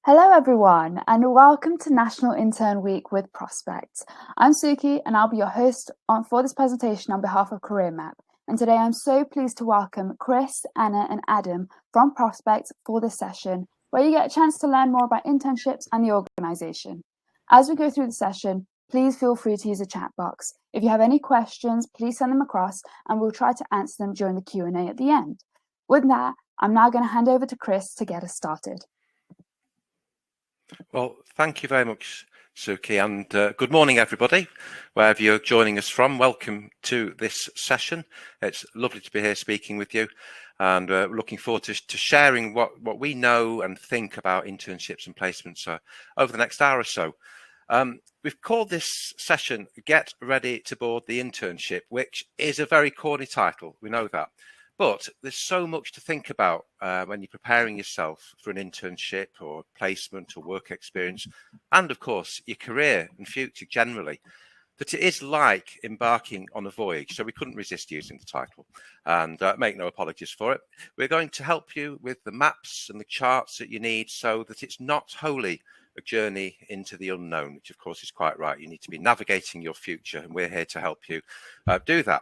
Hello everyone and welcome to National Intern Week with Prospects. I'm Suki and I'll be your host for this presentation on behalf of CareerMap. And today I'm so pleased to welcome Chris, Anna and Adam from Prospects for this session where you get a chance to learn more about internships and the organisation. As we go through the session, please feel free to use the chat box. If you have any questions, please send them across and we'll try to answer them during the Q&A at the end. With that, I'm now going to hand over to Chris to get us started. Well, thank you very much, Suki, and good morning, everybody, wherever you're joining us from. Welcome to this session. It's lovely to be here speaking with you, and we're looking forward to sharing what we know and think about internships and placements over the next hour or so. We've called this session Get Ready to Board the Internship, which is a very corny title, we know that. But there's so much to think about when you're preparing yourself for an internship or placement or work experience, and of course your career and future generally, that it is like embarking on a voyage. So we couldn't resist using the title, and make no apologies for it. We're going to help you with the maps and the charts that you need so that it's not wholly a journey into the unknown, which of course is quite right. You need to be navigating your future, and we're here to help you do that.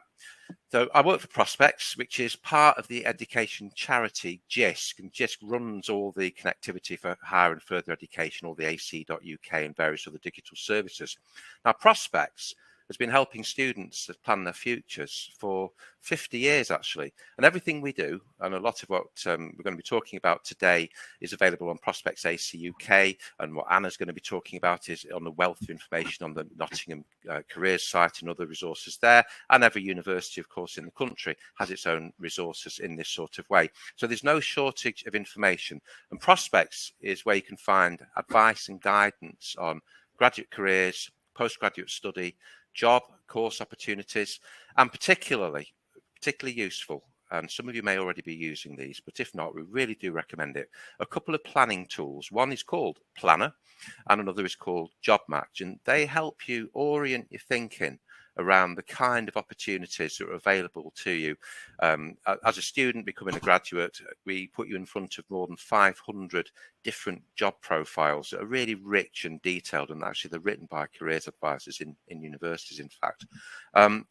So I work for Prospects, which is part of the education charity JISC, and JISC runs all the connectivity for higher and further education, all the ac.uk and various other digital services. Now, Prospects has been helping students plan their futures for 50 years, actually. And everything we do, and a lot of what we're going to be talking about today is available on Prospects AC UK, and what Anna's going to be talking about is on the wealth of information on the Nottingham careers site and other resources there. And every university, of course, in the country has its own resources in this sort of way. So there's no shortage of information. And Prospects is where you can find advice and guidance on graduate careers, postgraduate study, job, course opportunities, and particularly useful, and some of you may already be using these, but if not, we really do recommend it, a couple of planning tools. One is called Planner and another is called Job Match, and they help you orient your thinking around the kind of opportunities that are available to you. As a student becoming a graduate, we put you in front of more than 500 different job profiles that are really rich and detailed, and actually they're written by careers advisors in universities, in fact.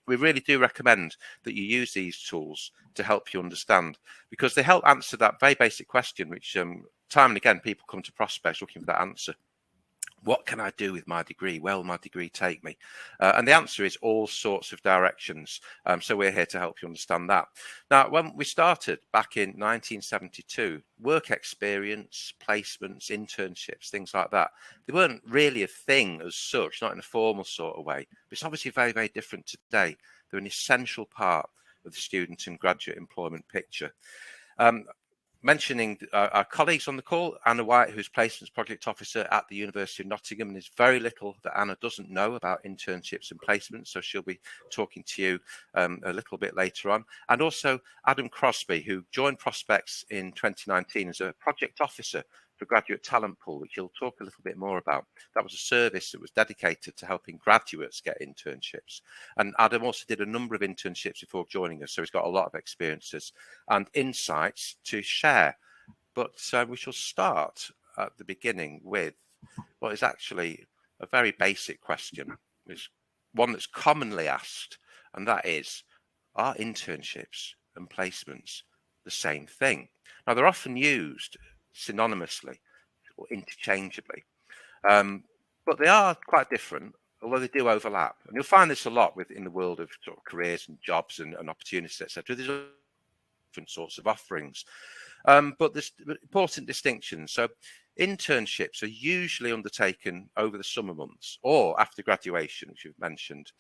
We really do recommend that you use these tools to help you understand, because they help answer that very basic question, which time and again people come to Prospects looking for that answer. What can I do with my degree? Where will my degree take me? And the answer is all sorts of directions. So we're here to help you understand that. Now, when we started back in 1972, work experience, placements, internships, things like that, they weren't really a thing as such, not in a formal sort of way. But it's obviously very, very different today. They're an essential part of the student and graduate employment picture. Mentioning our colleagues on the call, Anna White, who's Placements Project Officer at the University of Nottingham, and there's very little that Anna doesn't know about internships and placements, so she'll be talking to you a little bit later on. And also Adam Crosby, who joined Prospects in 2019 as a Project Officer for Graduate Talent Pool, which he'll talk a little bit more about. That was a service that was dedicated to helping graduates get internships. And Adam also did a number of internships before joining us, so he's got a lot of experiences and insights to share. But we shall start at the beginning with what is actually a very basic question. It's one that's commonly asked, and that is, are internships and placements the same thing? Now, they're often used synonymously or interchangeably, but they are quite different, although they do overlap. And you'll find this a lot in the world of sort of careers and jobs and opportunities, etc. There's different sorts of offerings, but there's important distinctions. So internships are usually undertaken over the summer months or after graduation, which you've mentioned,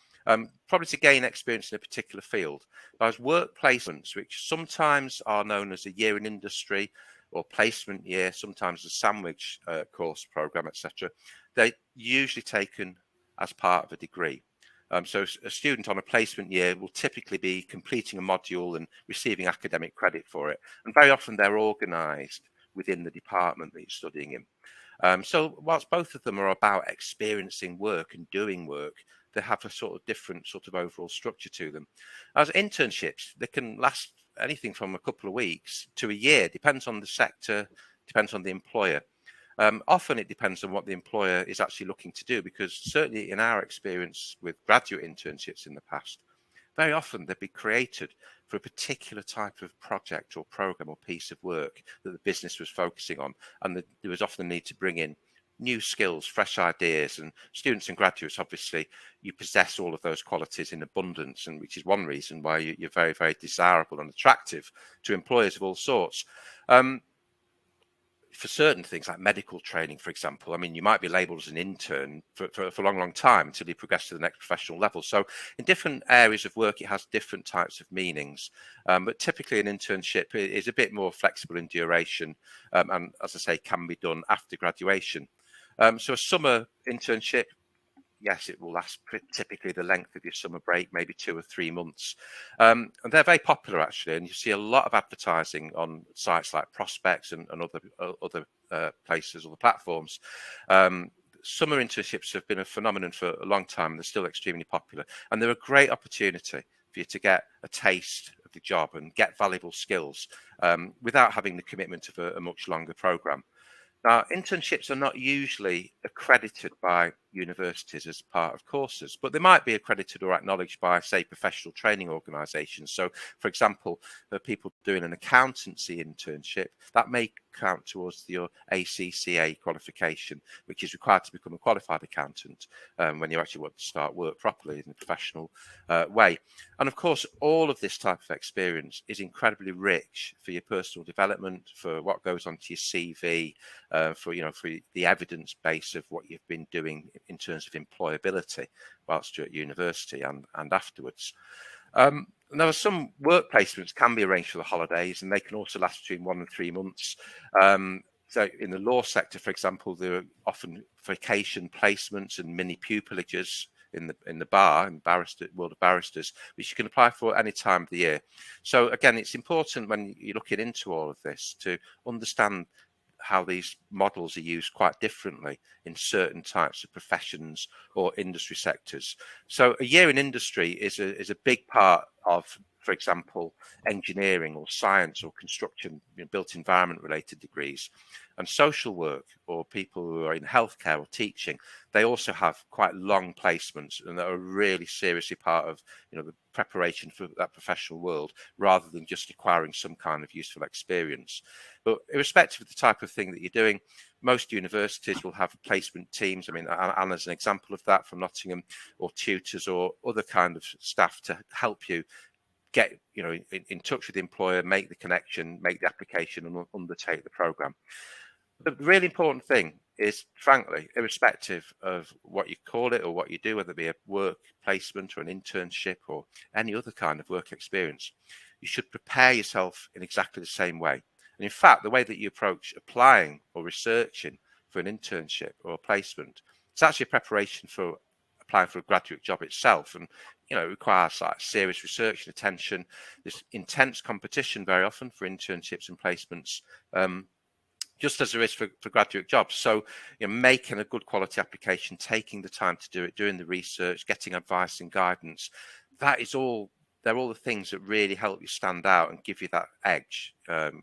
probably to gain experience in a particular field. Whereas work placements, which sometimes are known as a year in industry or placement year, sometimes a sandwich course program, etc., they're usually taken as part of a degree. So a student on a placement year will typically be completing a module and receiving academic credit for it. And very often they're organised within the department that you're studying in. So whilst both of them are about experiencing work and doing work, they have a sort of different sort of overall structure to them. As internships, they can last anything from a couple of weeks to a year, depends on the sector, depends on the employer. Often it depends on what the employer is actually looking to do, because certainly in our experience with graduate internships in the past, very often they'd be created for a particular type of project or program or piece of work that the business was focusing on. And there was often the need to bring in new skills, fresh ideas, and students and graduates, obviously, you possess all of those qualities in abundance, and which is one reason why you're very, very desirable and attractive to employers of all sorts. For certain things like medical training, for example, I mean, you might be labelled as an intern for a long, long time until you progress to the next professional level. So in different areas of work, it has different types of meanings. But typically an internship is a bit more flexible in duration, and as I say, can be done after graduation. So a summer internship, yes, it will last typically the length of your summer break, maybe 2 or 3 months. And they're very popular, actually. And you see a lot of advertising on sites like Prospects and other places, other platforms. Summer internships have been a phenomenon for a long time, and they're still extremely popular. And they're a great opportunity for you to get a taste of the job and get valuable skills without having the commitment of a much longer program. Now, internships are not usually accredited by universities as part of courses, but they might be accredited or acknowledged by, say, professional training organisations. So, for example, for people doing an accountancy internship, that may count towards your ACCA qualification, which is required to become a qualified accountant when you actually want to start work properly in a professional way. And of course, all of this type of experience is incredibly rich for your personal development, for what goes onto your CV, for the evidence base of what you've been doing in terms of employability whilst you're at university and afterwards. Now, some work placements can be arranged for the holidays, and they can also last between 1 and 3 months. So in the law sector, for example, there are often vacation placements and mini pupilages in the world of barristers, which you can apply for any time of the year. So again, it's important when you're looking into all of this to understand how these models are used quite differently in certain types of professions or industry sectors. So a year in industry is a big part of, for example, engineering or science or construction, built environment related degrees. And social work, or people who are in healthcare or teaching, they also have quite long placements, and that are really seriously part of the preparation for that professional world, rather than just acquiring some kind of useful experience. But irrespective of the type of thing that you're doing, most universities will have placement teams. I mean, Anna's an example of that from Nottingham, or tutors or other kind of staff to help you get in touch with the employer, make the connection, make the application, and undertake the program. The really important thing is, frankly, irrespective of what you call it or what you do, whether it be a work placement or an internship or any other kind of work experience, you should prepare yourself in exactly the same way. And in fact, the way that you approach applying or researching for an internship or a placement, it's actually a preparation for applying for a graduate job itself. And it requires like serious research and attention. There's intense competition very often for internships and placements, just as there is for graduate jobs. So making a good quality application, taking the time to do it, doing the research, getting advice and guidance, they're all the things that really help you stand out and give you that edge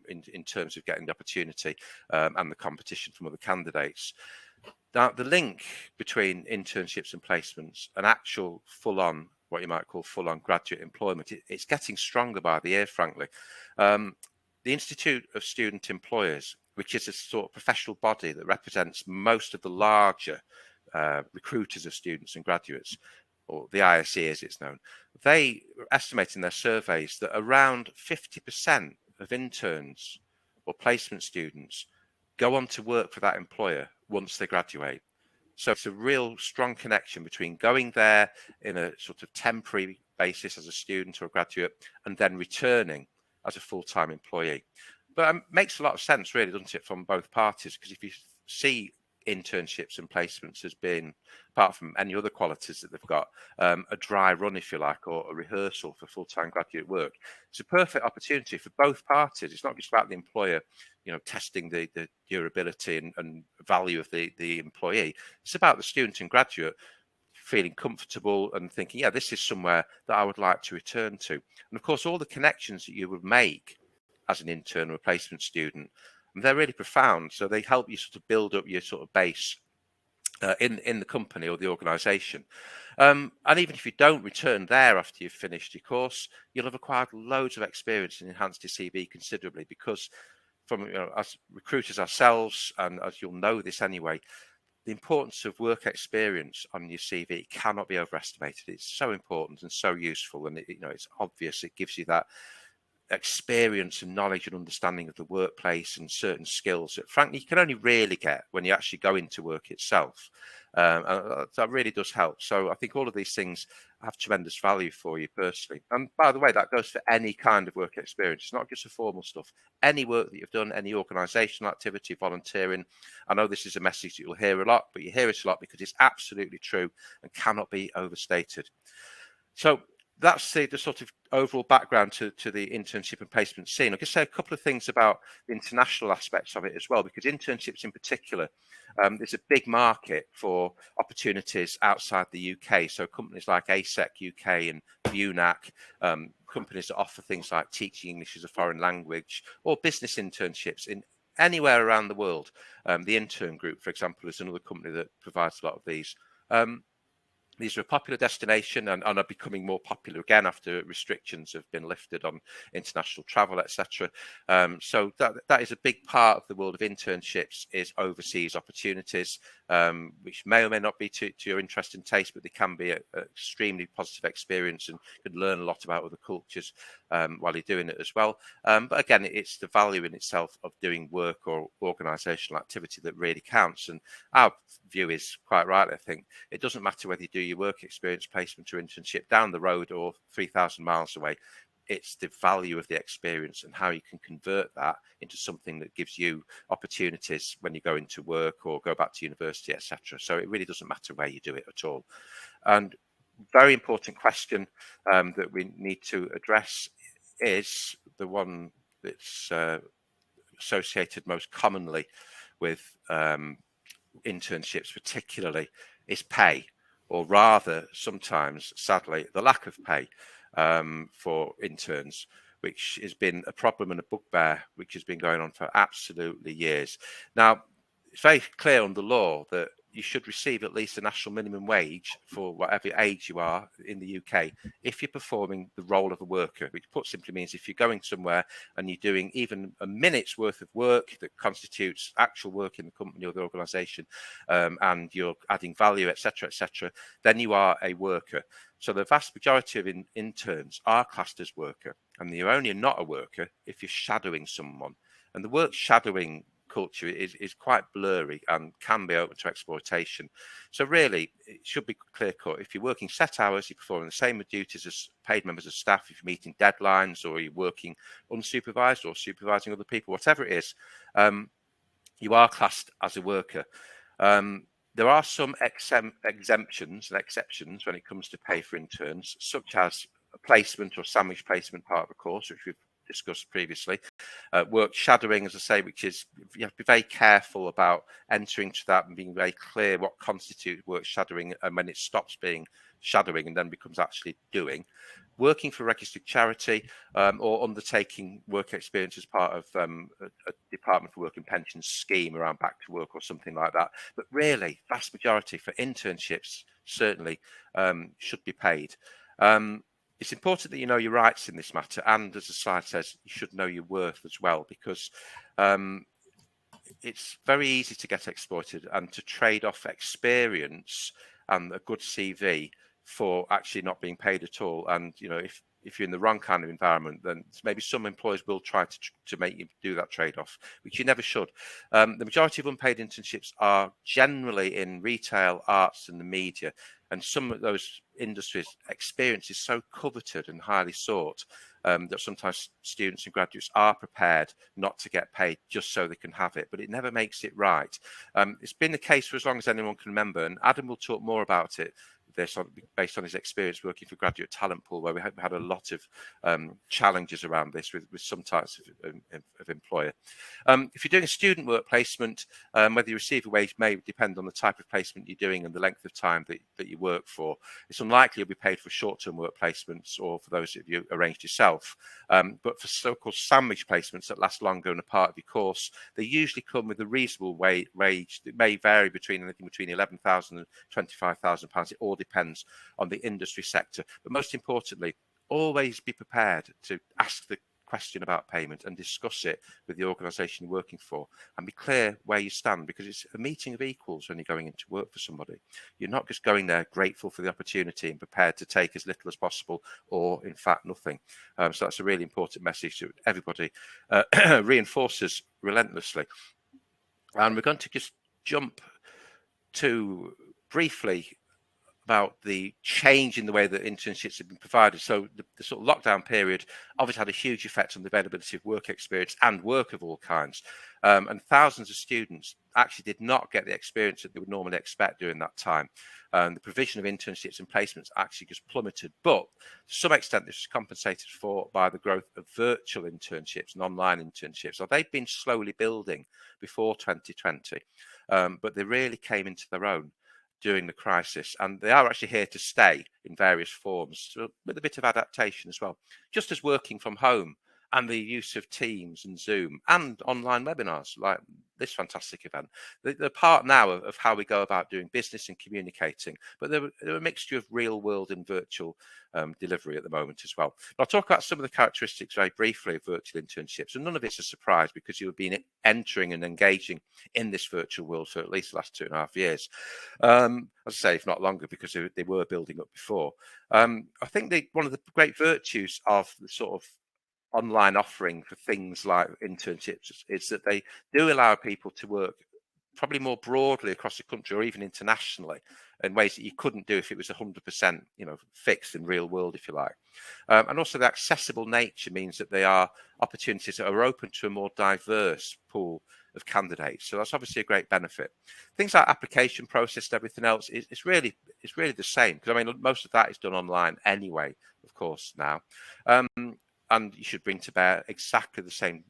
in terms of getting the opportunity and the competition from other candidates. Now, the link between internships and placements and actual full-on, what you might call full-on graduate employment, it's getting stronger by the year, frankly. The Institute of Student Employers, which is a sort of professional body that represents most of the larger recruiters of students and graduates, or the ISE as it's known, they estimate in their surveys that around 50% of interns or placement students go on to work for that employer once they graduate. So it's a real strong connection between going there in a sort of temporary basis as a student or a graduate and then returning as a full-time employee. But it makes a lot of sense, really, doesn't it, from both parties? Because if you see internships and placements as being, apart from any other qualities that they've got, a dry run, if you like, or a rehearsal for full-time graduate work, it's a perfect opportunity for both parties. It's not just about the employer, testing the durability and value of the employee. It's about the student and graduate feeling comfortable and thinking, yeah, this is somewhere that I would like to return to. And of course, all the connections that you would make as an intern or a placement student And they're really profound. So they help you sort of build up your sort of base in the company or the organisation. And even if you don't return there after you've finished your course, you'll have acquired loads of experience and enhanced your CV considerably, because from as recruiters ourselves, and as you'll know this anyway, the importance of work experience on your CV cannot be overestimated. It's so important and so useful, and it's obvious. It gives you that experience and knowledge and understanding of the workplace and certain skills that frankly you can only really get when you actually go into work itself. And that really does help. So I think all of these things have tremendous value for you personally. And by the way, that goes for any kind of work experience. It's not just the formal stuff. Any work that you've done, any organisational activity, volunteering. I know this is a message that you'll hear a lot, but you hear it a lot because it's absolutely true and cannot be overstated. So that's the sort of overall background to the internship and placement scene. I'll just say a couple of things about the international aspects of it as well, because internships in particular, there's a big market for opportunities outside the UK. So companies like ASEC UK and BUNAC, companies that offer things like teaching English as a foreign language or business internships in anywhere around the world. The Intern Group, for example, is another company that provides a lot of these. These are a popular destination and are becoming more popular again after restrictions have been lifted on international travel, etc. So that is a big part of the world of internships, is overseas opportunities, which may or may not be to your interest and taste, but they can be an extremely positive experience and you can learn a lot about other cultures while you're doing it as well. But again, it's the value in itself of doing work or organisational activity that really counts. And our view is quite right, I think. It doesn't matter whether you do your work experience, placement or internship down the road or 3,000 miles away. It's the value of the experience and how you can convert that into something that gives you opportunities when you go into work or go back to university, etc. So it really doesn't matter where you do it at all. And very important question that we need to address is the one that's associated most commonly with internships, particularly, is pay, or rather, sometimes, sadly, the lack of pay for interns, which has been a problem and a bugbear which has been going on for absolutely years. Now, it's very clear under law that you should receive at least a national minimum wage for whatever age you are in the UK if you're performing the role of a worker, which put simply means if you're going somewhere and you're doing even a minute's worth of work that constitutes actual work in the company or the organisation, and you're adding value, etc., then you are a worker. So the vast majority of interns are classed as worker, and you're only not a worker if you're shadowing someone. And the work shadowing culture is quite blurry and can be open to exploitation. So really, it should be clear cut. If you're working set hours, you're performing the same duties as paid members of staff. If you're meeting deadlines or you're working unsupervised or supervising other people, whatever it is, you are classed as a worker. There are some exemptions and exceptions when it comes to pay for interns, such as a placement or sandwich placement part of the course, which we've discussed previously. Work shadowing, as I say, which is you have to be very careful about entering to that and being very clear what constitutes work shadowing and when it stops being shadowing and then becomes actually doing. Working for a registered charity or undertaking work experience as part of a Department for Work and Pensions scheme around back to work or something like that. But really, vast majority for internships certainly should be paid. It's important that you know your rights in this matter, and as the slide says, you should know your worth as well, because it's very easy to get exploited and to trade off experience and a good CV for actually not being paid at all. And if you're in the wrong kind of environment, then maybe some employers will try to make you do that trade-off, which you never should. The majority of unpaid internships are generally in retail, arts and the media. And some of those industries, experience is so coveted and highly sought that sometimes students and graduates are prepared not to get paid just so they can have it, but it never makes it right. It's been the case for as long as anyone can remember, and Adam will talk more about it. this based on his experience working for Graduate Talent Pool, where we had a lot of challenges around this with some types of employer. If you're doing a student work placement, whether you receive a wage may depend on the type of placement you're doing and the length of time that you work for. It's unlikely you'll be paid for short-term work placements or for those that you arranged yourself. But for so-called sandwich placements that last longer and are part of your course, they usually come with a reasonable wage. It may vary between anything between £11,000 and £25,000. It all depends on the industry sector. But most importantly, always be prepared to ask the question about payment and discuss it with the organisation you're working for, and be clear where you stand, because it's a meeting of equals when you're going into work for somebody. You're not just going there grateful for the opportunity and prepared to take as little as possible, or in fact nothing. So that's a really important message to everybody. Reinforces relentlessly. And we're going to just jump to briefly about the change in the way that internships have been provided. So the sort of lockdown period obviously had a huge effect on the availability of work experience and work of all kinds. And thousands of students actually did not get the experience that they would normally expect during that time. The provision of internships and placements actually just plummeted, but to some extent this was compensated for by the growth of virtual internships and online internships. So they've been slowly building before 2020, but they really came into their own during the crisis, and they are actually here to stay in various forms, so with a bit of adaptation as well. Just as working from home and the use of Teams and Zoom and online webinars like this fantastic event, they're part now of how we go about doing business and communicating, but they're a mixture of real world and virtual delivery at the moment as well. But I'll talk about some of the characteristics very briefly of virtual internships, and none of it's a surprise because you've been entering and engaging in this virtual world for at least the last 2.5 years. As I say, if not longer, because they were building up before. I think one of the great virtues of the sort of online offering for things like internships is that they do allow people to work probably more broadly across the country or even internationally in ways that you couldn't do if it was 100%, fixed in real world, if you like. And also the accessible nature means that they are opportunities that are open to a more diverse pool of candidates. So that's obviously a great benefit. Things like application process and everything else it's really the same, because I mean most of that is done online anyway, of course, now. And you should bring to bear exactly the same,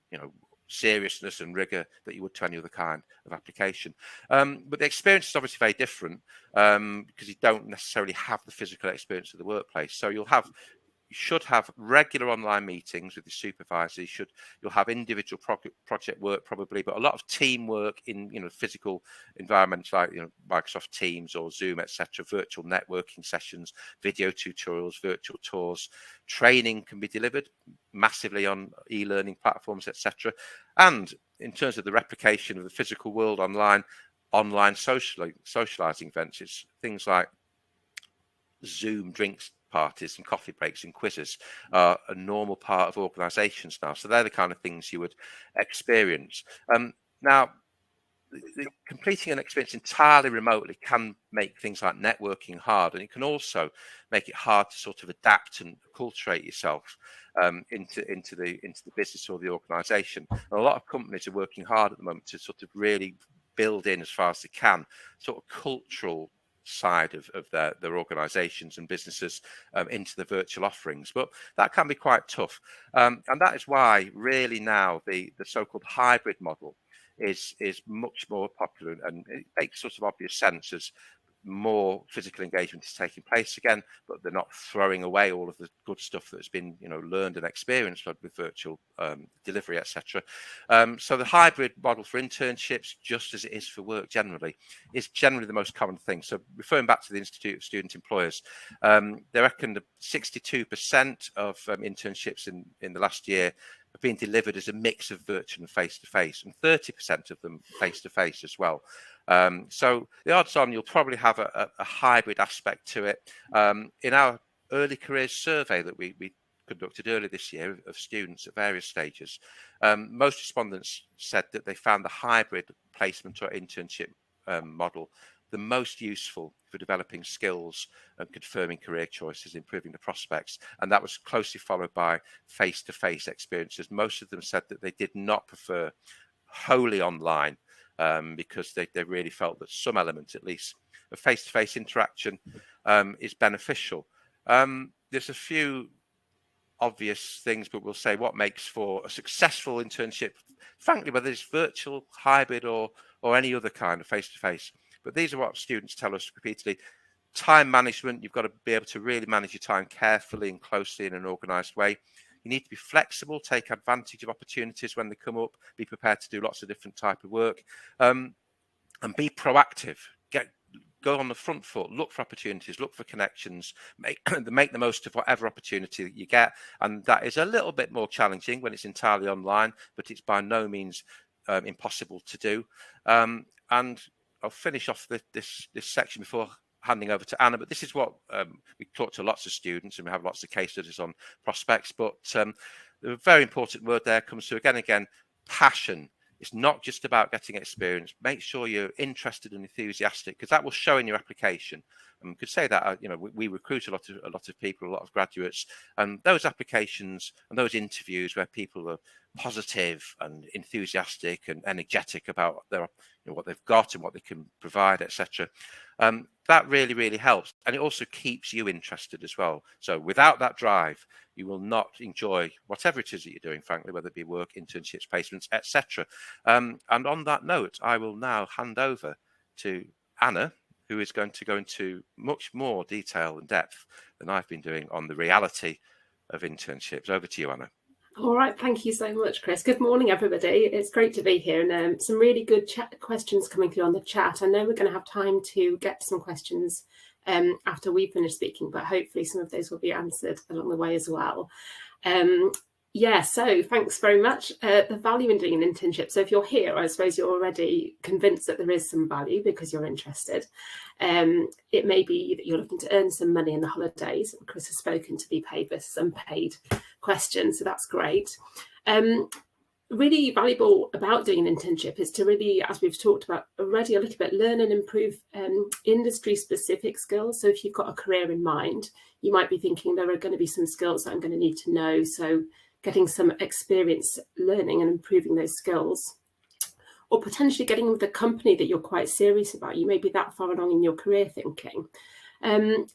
seriousness and rigor that you would to any other kind of application. But the experience is obviously very different because you don't necessarily have the physical experience of the workplace. So you should have regular online meetings with your supervisor. You'll have individual project work probably, but a lot of teamwork in physical environments like Microsoft Teams or Zoom, etc. Virtual networking sessions, video tutorials, virtual tours. Training can be delivered massively on e-learning platforms, etc. And in terms of the replication of the physical world online socializing events, it's things like Zoom drinks parties and coffee breaks and quizzes are a normal part of organizations now. So they're the kind of things you would experience. Now, completing an experience entirely remotely can make things like networking hard, and it can also make it hard to sort of adapt and acculturate yourself into the business or the organization. And a lot of companies are working hard at the moment to sort of really build in as far as they can sort of cultural side of their organizations and businesses into the virtual offerings, but that can be quite tough, and that is why really now the so-called hybrid model is much more popular, and it makes sort of obvious sense as more physical engagement is taking place again, but they're not throwing away all of the good stuff that's been learned and experienced with virtual delivery, etc. So the hybrid model for internships, just as it is for work generally, is generally the most common thing. So referring back to the Institute of Student Employers, they reckon that 62% of internships in the last year have been delivered as a mix of virtual and face-to-face, and 30% of them face-to-face as well. So the odds on you'll probably have a hybrid aspect to it. In our early careers survey that we conducted earlier this year of students at various stages, most respondents said that they found the hybrid placement or internship model the most useful for developing skills and confirming career choices, improving the prospects. And that was closely followed by face-to-face experiences. Most of them said that they did not prefer wholly online because they really felt that some element, at least, of face-to-face interaction is beneficial. There's a few obvious things, but we'll say what makes for a successful internship, frankly, whether it's virtual, hybrid, or any other kind of face-to-face. But these are what students tell us repeatedly. Time management, you've got to be able to really manage your time carefully and closely in an organised way. You need to be flexible, take advantage of opportunities when they come up, be prepared to do lots of different type of work, and be proactive. Go on the front foot, look for opportunities, look for connections, make the most of whatever opportunity that you get. And that is a little bit more challenging when it's entirely online, but it's by no means impossible to do. And I'll finish off this section before handing over to Anna, but this is what we talk to lots of students, and we have lots of case studies on prospects, but the very important word there comes to again, passion. It's not just about getting experience. Make sure you're interested and enthusiastic, because that will show in your application. And we could say that we recruit a lot of people, a lot of graduates, and those applications and those interviews where people are positive and enthusiastic and energetic about what they've got and what they can provide, etc. That really helps, and it also keeps you interested as well. So without that drive, you will not enjoy whatever it is that you're doing, frankly, whether it be work, internships, placements, etc. And on that note, I will now hand over to Anna, who is going to go into much more detail and depth than I've been doing on the reality of internships. Over to you, Anna. All right, thank you so much, Chris. Good morning, everybody. It's great to be here, and some really good questions coming through on the chat. I know we're going to have time to get some questions after we finish speaking, but hopefully some of those will be answered along the way as well. So thanks very much. The value in doing an internship. So if you're here, I suppose you're already convinced that there is some value because you're interested. It may be that you're looking to earn some money in the holidays. Chris has spoken to be paid versus unpaid questions, so that's great. Really valuable about doing an internship is to really, as we've talked about already a little bit, learn and improve industry-specific skills. So if you've got a career in mind, you might be thinking there are going to be some skills that I'm going to need to know. So getting some experience learning and improving those skills, or potentially getting with a company that you're quite serious about. You may be that far along in your career thinking.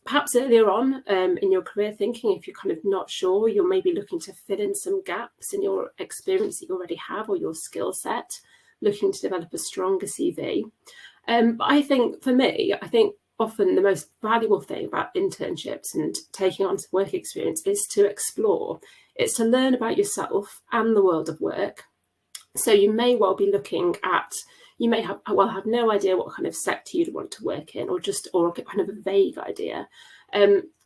Perhaps earlier on in your career thinking, if you're kind of not sure, you're maybe looking to fill in some gaps in your experience that you already have or your skill set, looking to develop a stronger CV. But I think for me, often the most valuable thing about internships and taking on some work experience is to explore. It's to learn about yourself and the world of work. So you may well be looking at, you may have no idea what kind of sector you'd want to work in, or kind of a vague idea.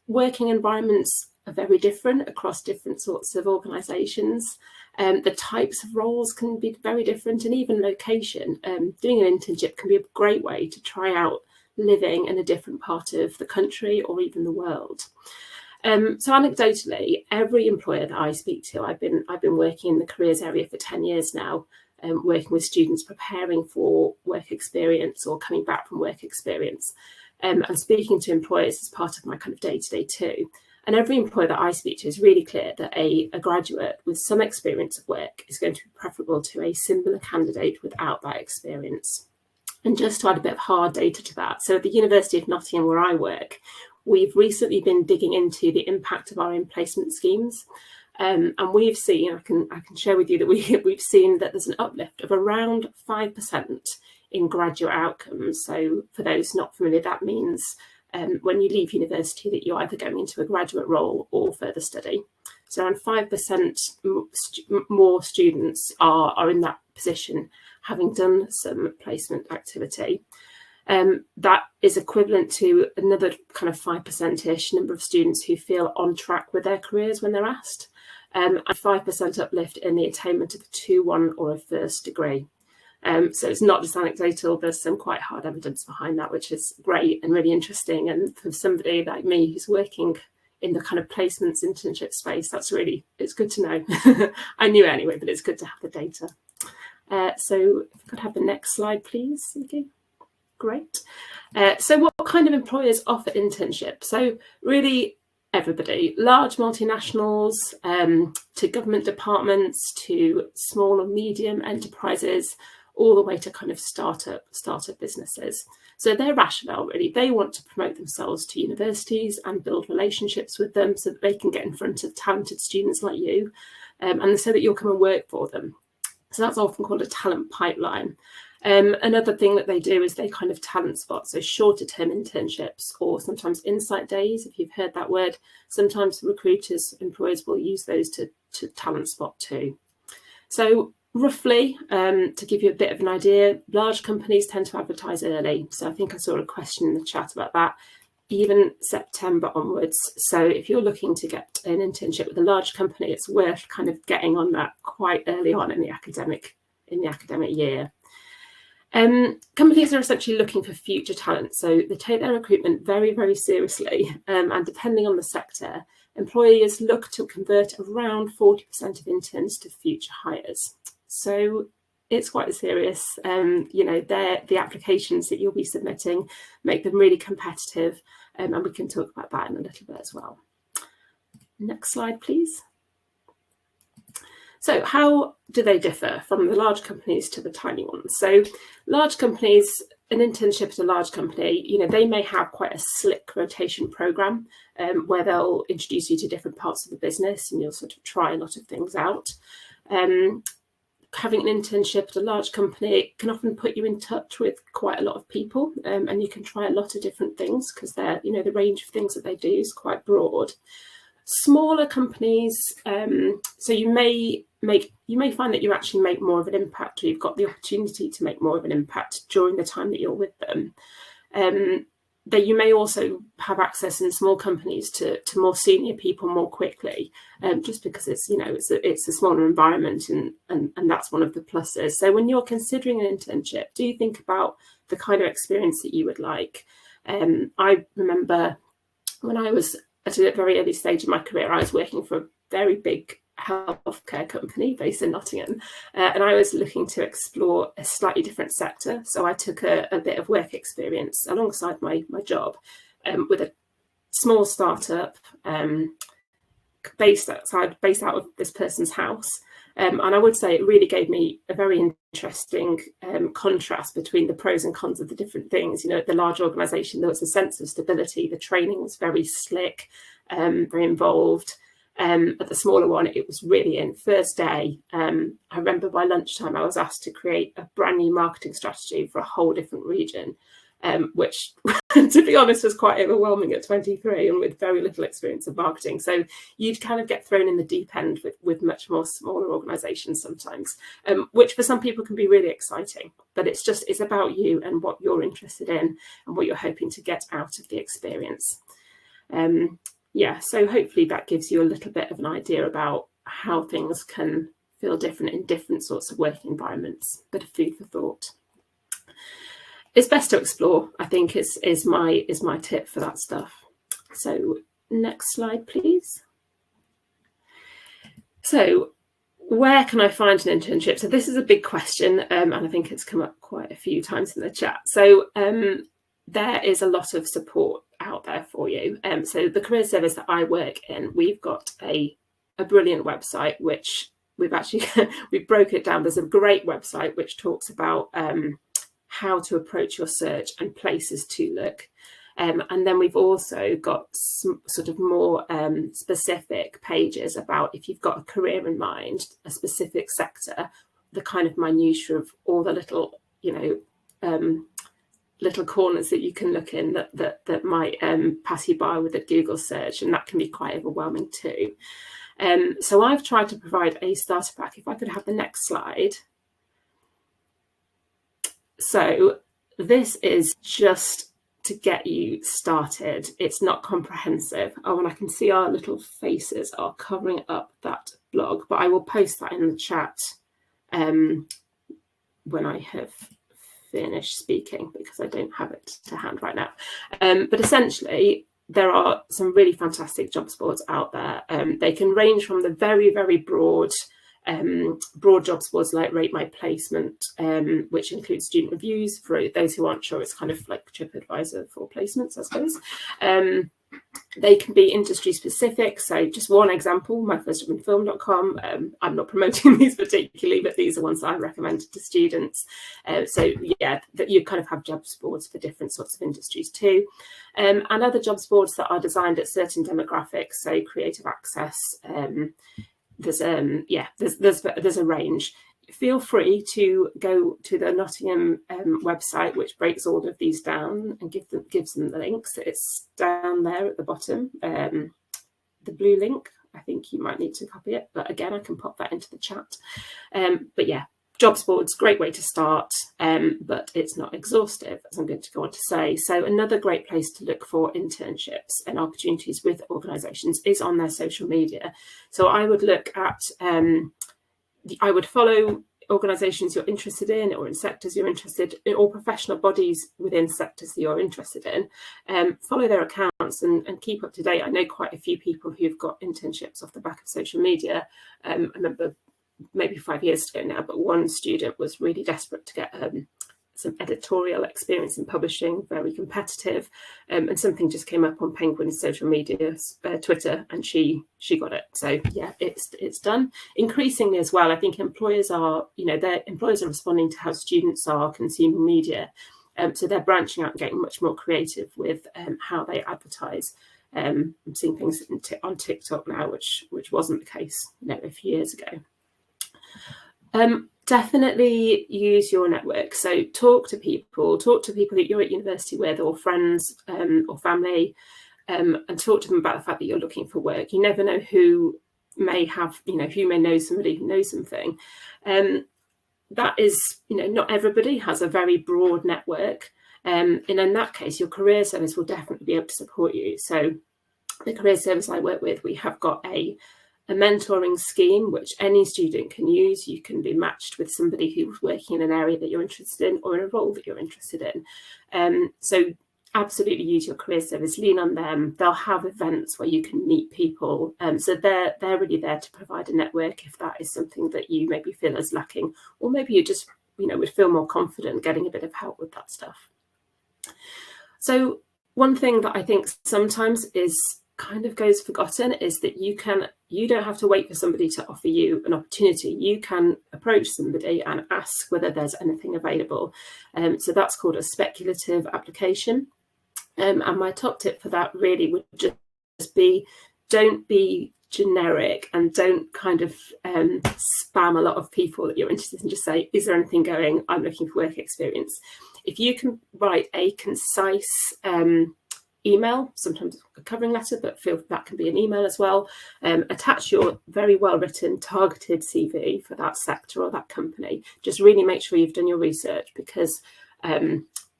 Working environments are very different across different sorts of organisations. The types of roles can be very different, and even location. Doing an internship can be a great way to try out living in a different part of the country or even the world. So anecdotally, every employer that I speak to, I've been working in the careers area for 10 years now, working with students preparing for work experience or coming back from work experience, and speaking to employers as part of my kind of day-to-day too. And every employer that I speak to is really clear that a graduate with some experience of work is going to be preferable to a similar candidate without that experience. And just to add a bit of hard data to that, so at the University of Nottingham, where I work, we've recently been digging into the impact of our in-placement schemes. And we've seen, I can share with you that we've seen that there's an uplift of around 5% in graduate outcomes. So for those not familiar, that means when you leave university that you're either going into a graduate role or further study. So around 5% more students are in that position, having done some placement activity. That is equivalent to another kind of 5%-ish number of students who feel on track with their careers when they're asked, and 5% uplift in the attainment of a 2-1 or a first degree. So it's not just anecdotal, there's some quite hard evidence behind that, which is great and really interesting. And for somebody like me who's working in the kind of placements internship space, it's good to know. I knew it anyway, but it's good to have the data. So if I could have the next slide, please. Thank you. Great. So what kind of employers offer internships? So really everybody, large multinationals, to government departments, to small or medium enterprises, all the way to kind of startup businesses. So their rationale, really, they want to promote themselves to universities and build relationships with them so that they can get in front of talented students like you, and so that you'll come and work for them. So that's often called a talent pipeline. Another thing that they do is they kind of talent spot, so shorter term internships or sometimes insight days, if you've heard that word. Sometimes recruiters, employers will use those to talent spot too. So roughly, to give you a bit of an idea, large companies tend to advertise early. So I think I saw a question in the chat about that, even September onwards. So if you're looking to get an internship with a large company, it's worth kind of getting on that quite early on in the academic year. Companies are essentially looking for future talent, so they take their recruitment very, very seriously, and depending on the sector, employers look to convert around 40% of interns to future hires. So it's quite serious. You know, the applications that you'll be submitting make them really competitive, and we can talk about that in a little bit as well. Next slide, please. So how do they differ from the large companies to the tiny ones? So large companies, an internship at a large company, you know, they may have quite a slick rotation program where they'll introduce you to different parts of the business and you'll sort of try a lot of things out. Having an internship at a large company can often put you in touch with quite a lot of people, and you can try a lot of different things because they're, you know, the range of things that they do is quite broad. Smaller companies, so you may find that you actually make more of an impact, or you've got the opportunity to make more of an impact during the time that you're with them. That you may also have access in small companies to more senior people more quickly, just because it's, you know, it's a smaller environment, and that's one of the pluses. So when you're considering an internship, do you think about the kind of experience that you would like? I remember when I was at a very early stage in my career, I was working for a very big healthcare company based in Nottingham, and I was looking to explore a slightly different sector. So I took a bit of work experience alongside my job with a small startup based out of this person's house. And I would say it really gave me a very interesting contrast between the pros and cons of the different things. You know, at the large organisation, there was a sense of stability. The training was very slick, very involved. At the smaller one, it was really in first day. I remember by lunchtime, I was asked to create a brand new marketing strategy for a whole different region, which, to be honest, was quite overwhelming at 23 and with very little experience of marketing. So you'd kind of get thrown in the deep end with much more smaller organisations sometimes, which for some people can be really exciting. But it's about you and what you're interested in and what you're hoping to get out of the experience. Yeah, so hopefully that gives you a little bit of an idea about how things can feel different in different sorts of working environments. Bit of food for thought. It's best to explore, I think, is my tip for that stuff. So next slide, please. So where can I find an internship? So this is a big question, and I think it's come up quite a few times in the chat. So there is a lot of support out there for you. So the career service that I work in, we've got a brilliant website, which we've broke it down. There's a great website which talks about how to approach your search and places to look. And then we've also got some sort of more specific pages about if you've got a career in mind, a specific sector, the kind of minutiae of all the little, you know, little corners that you can look in that might pass you by with a Google search, and that can be quite overwhelming too. So I've tried to provide a starter pack. If I could have the next slide. So this is just to get you started. It's not comprehensive. Oh, and I can see our little faces are covering up that blog, but I will post that in the chat when I have finished speaking, because I don't have it to hand right now. But essentially, there are some really fantastic jobs boards out there. They can range from the very, very broad jobs boards like Rate My Placement, which includes student reviews. For those who aren't sure, it's kind of like TripAdvisor for placements, I suppose. They can be industry specific. So just one example, my first job in film.com. I'm not promoting these particularly, but these are ones that I recommend to students. So yeah, that you kind of have jobs boards for different sorts of industries too. And other jobs boards that are designed at certain demographics, so creative access. There's a range. Feel free to go to the Nottingham website, which breaks all of these down and gives them the links. It's down there at the bottom, the blue link. I think you might need to copy it, but again, I can pop that into the chat. But yeah, jobs boards, great way to start, but it's not exhaustive, as I'm going to go on to say. So another great place to look for internships and opportunities with organisations is on their social media. So I would look at I would follow organisations you're interested in, or in sectors you're interested in, or professional bodies within sectors that you're interested in. Follow their accounts and keep up to date. I know quite a few people who've got internships off the back of social media. I remember maybe 5 years ago now, but one student was really desperate to get some editorial experience in publishing, very competitive, and something just came up on Penguin's social media, Twitter, and she got it. So yeah, it's done. Increasingly as well, I think employers are responding to how students are consuming media, so they're branching out and getting much more creative with how they advertise. I'm seeing things on TikTok now, which wasn't the case, a few years ago. Definitely use your network. So talk to people that you're at university with, or friends, or family, and talk to them about the fact that you're looking for work. You never know who may have, who may know somebody who knows something. That is, not everybody has a very broad network. And in that case, your career service will definitely be able to support you. So the career service I work with, we have got a mentoring scheme which any student can use. You can be matched with somebody who's working in an area that you're interested in, or in a role that you're interested in. So absolutely use your career service, lean on them. They'll have events where you can meet people. So they're really there to provide a network if that is something that you maybe feel is lacking, or maybe you just would feel more confident getting a bit of help with that stuff. So one thing that I think sometimes is kind of goes forgotten is that you don't have to wait for somebody to offer you an opportunity. You can approach somebody and ask whether there's anything available. So that's called a speculative application. And my top tip for that really would just be, don't be generic and don't kind of spam a lot of people that you're interested in. Just say, is there anything going? I'm looking for work experience. If you can write a concise email, sometimes a covering letter, but feel that can be an email as well. Attach your very well written targeted CV for that sector or that company. Just really make sure you've done your research, because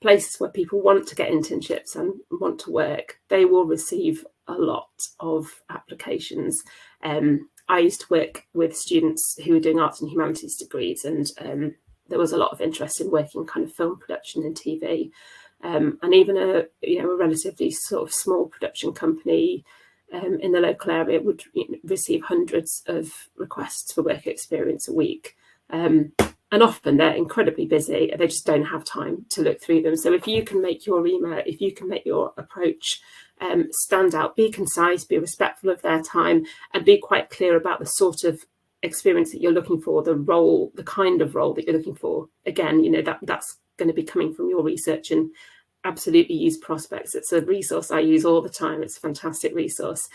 places where people want to get internships and want to work, they will receive a lot of applications. I used to work with students who were doing arts and humanities degrees, and there was a lot of interest in working kind of film production and TV. And even a relatively sort of small production company in the local area would receive hundreds of requests for work experience a week. And often they're incredibly busy. They just don't have time to look through them. So if you can make your email, if you can make your approach stand out, be concise, be respectful of their time, and be quite clear about the sort of experience that you're looking for, the role, the kind of role that you're looking for. Again, that's going to be coming from your research, and absolutely use Prospects. It's a resource I use all the time. It's a fantastic resource.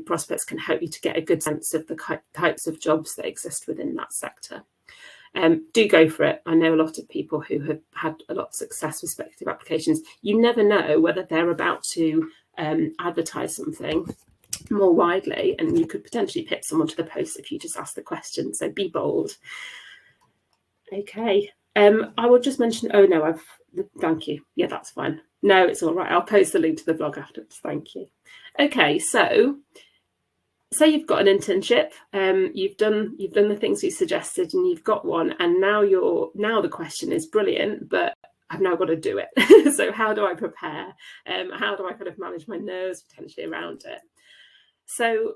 Prospects can help you to get a good sense of the types of jobs that exist within that sector. Do go for it. I know a lot of people who have had a lot of success with speculative applications. You never know whether they're about to advertise something more widely, and you could potentially pick someone to the post if you just ask the question. So be bold. Okay. I will just mention, oh no, thank you. Yeah, that's fine. No, it's all right. I'll post the link to the blog afterwards. Thank you. Okay, so say you've got an internship, you've done the things you suggested, and you've got one, and now the question is brilliant, but I've now got to do it. So how do I prepare? How do I kind of manage my nerves potentially around it? So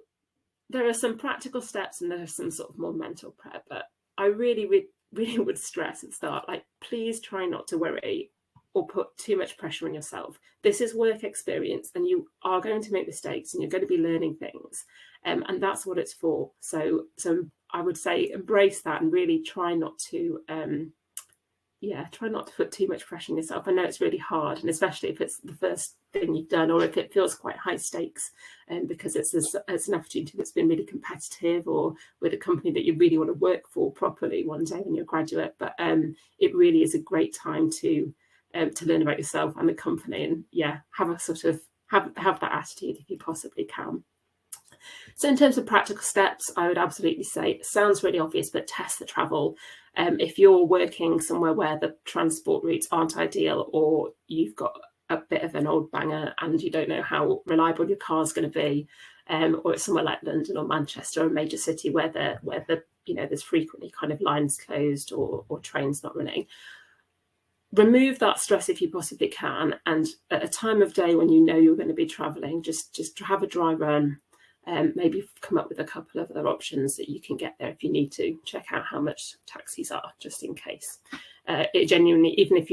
there are some practical steps, and there are some sort of more mental prep, but I really would stress at the start, like, please try not to worry or put too much pressure on yourself. This is work experience, and you are going to make mistakes and you're going to be learning things. And that's what it's for. So I would say embrace that and really try not to put too much pressure on yourself. I know it's really hard, and especially if it's the first thing you've done, or if it feels quite high stakes, because it's an opportunity that's been really competitive, or with a company that you really want to work for properly one day when you're a graduate. But it really is a great time to learn about yourself and the company, and have a sort of have that attitude if you possibly can. So in terms of practical steps, I would absolutely say, it sounds really obvious, but test the travel. If you're working somewhere where the transport routes aren't ideal, or you've got a bit of an old banger and you don't know how reliable your car is going to be, or it's somewhere like London or Manchester, or a major city where there's frequently kind of lines closed or trains not running, remove that stress if you possibly can. And at a time of day when you know you're going to be traveling, just have a dry run. Maybe come up with a couple of other options that you can get there if you need to. Check out how much taxis are, just in case. It genuinely, even if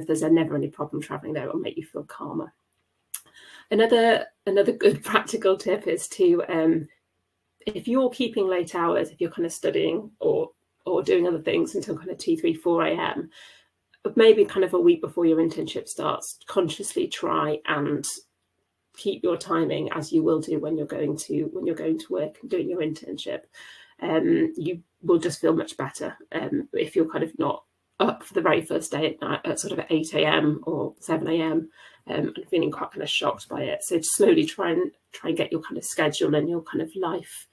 there's never any problem traveling there, it'll make you feel calmer. Another good practical tip is to, if you're keeping late hours, if you're kind of studying or doing other things until kind of 2, 3, 4 a.m., maybe kind of a week before your internship starts, consciously try and keep your timing as you will do when you're going to work and doing your internship. You will just feel much better if you're kind of not up for the very first day at night at sort of 8 a.m. or 7 a.m. And feeling quite kind of shocked by it. So slowly try and get your kind of schedule and your kind of life